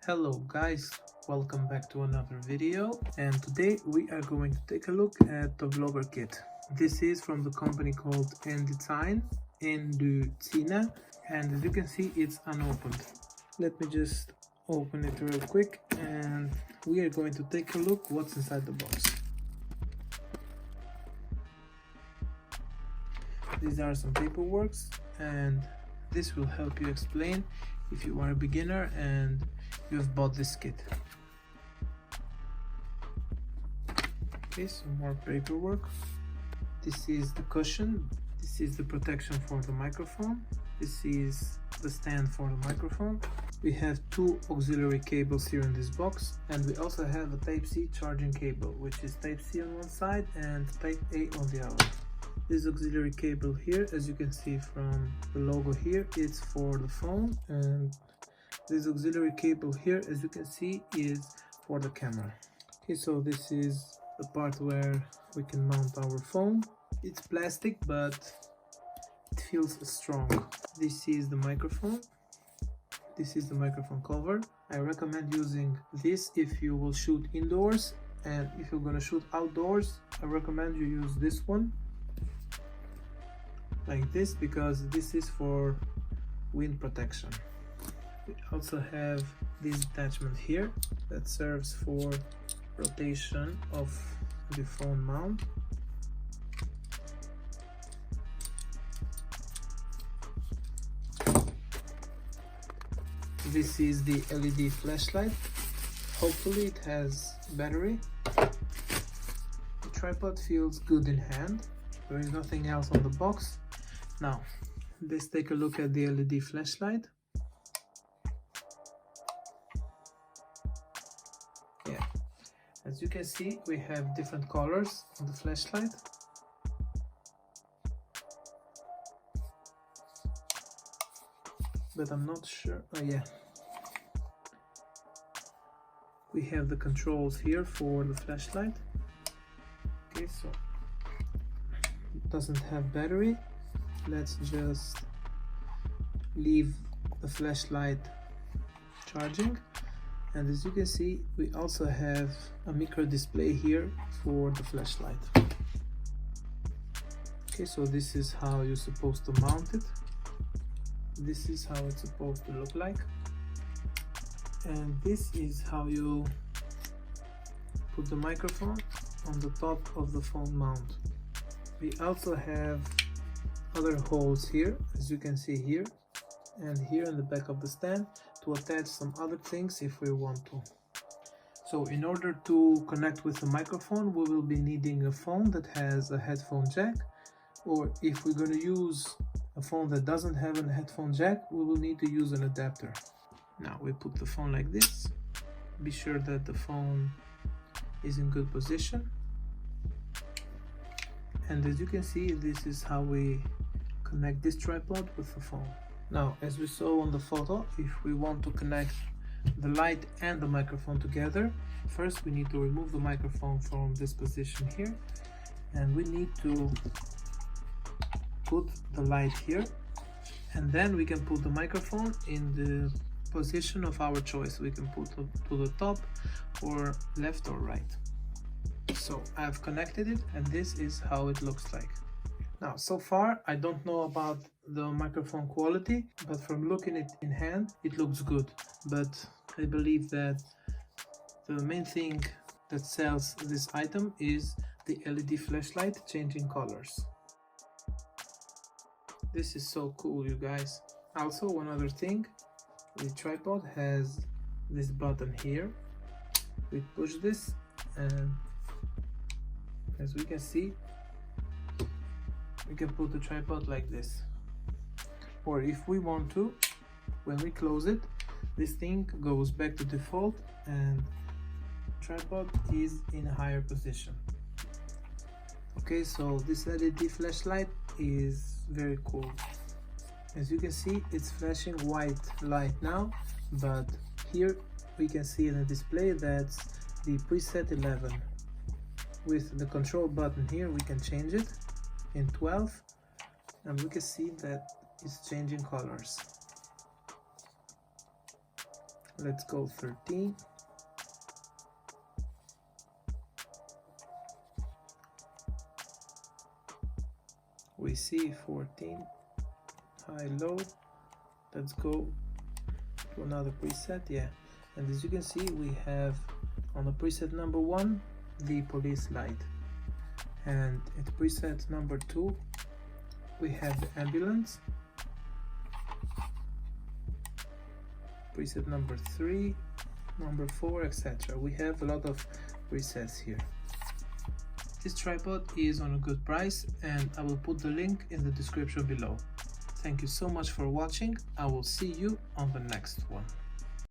Hello guys, welcome back to another video, and today we are going to take a look at the vlogger kit. This is from the company called AndyCine, AndyCine, and as you can see it's unopened. Let me just open it real quick and we are going to take a look what's inside the box. These are some paperwork and this will help you explain if you are a beginner and you've bought this kit. Okay, some more paperwork. This is the cushion, this is the protection for the microphone, this is the stand for the microphone. We have two auxiliary cables here in this box, and we also have a Type-C charging cable, which is Type-C on one side and Type-A on the other. This auxiliary cable here, as you can see from the logo here, it's for the phone, and this auxiliary cable here, as you can see, is for the camera. Okay, so this is the part where we can mount our phone. It's plastic, but it feels strong. This is the microphone. This is the microphone cover. I recommend using this if you will shoot indoors, and if you're gonna shoot outdoors, I recommend you use this one like this, because this is for wind protection. We also have this attachment here that serves for rotation of the phone mount. This is the LED flashlight. Hopefully it has battery. The tripod feels good in hand. There is nothing else on the box. Now, let's take a look at the LED flashlight. Yeah, as you can see, we have different colors on the flashlight. But I'm not sure. Oh yeah, we have the controls here for the flashlight. Okay, so it doesn't have battery. Let's just leave the flashlight charging, and as you can see, we also have a micro display here for the flashlight. Okay, so this is how you're supposed to mount it. This is how it's supposed to look like, and this is how you put the microphone on the top of the phone mount. We also have other holes here, as you can see here, and here in the back of the stand, to attach some other things if we want to. So in order to connect with the microphone, we will be needing a phone that has a headphone jack, or if we're going to use a phone that doesn't have a headphone jack, we will need to use an adapter. Now we put the phone like this. Be sure that the phone is in good position, and as you can see, this is how we connect this tripod with the phone. Now, as we saw on the photo, if we want to connect the light and the microphone together, first we need to remove the microphone from this position here, and we need to put the light here, and then we can put the microphone in the position of our choice. We can put it to the top or left or right. So I've connected it, and this is how it looks like. Now, so far I don't know about the microphone quality, but from looking it in hand, it looks good. But I believe that the main thing that sells this item is the LED flashlight changing colors. This is so cool, you guys. Also, one other thing, the tripod has this button here. We push this, and as we can see, we can put the tripod like this. Or if we want to, when we close it, this thing goes back to default and tripod is in a higher position. Okay, so this LED flashlight is very cool. As you can see, it's flashing white light now, but here we can see in the display that's the preset 11. With the control button here, we can change it in 12, and we can see that it's changing colors. Let's go 13. We see 14, high, low. Let's go to another preset, yeah. And as you can see, we have on the preset number 1, the police light. And at preset number 2, we have the ambulance. Preset number 3, number 4, etc. We have a lot of presets here. This tripod is on a good price, and I will put the link in the description below. Thank you so much for watching. I will see you on the next one.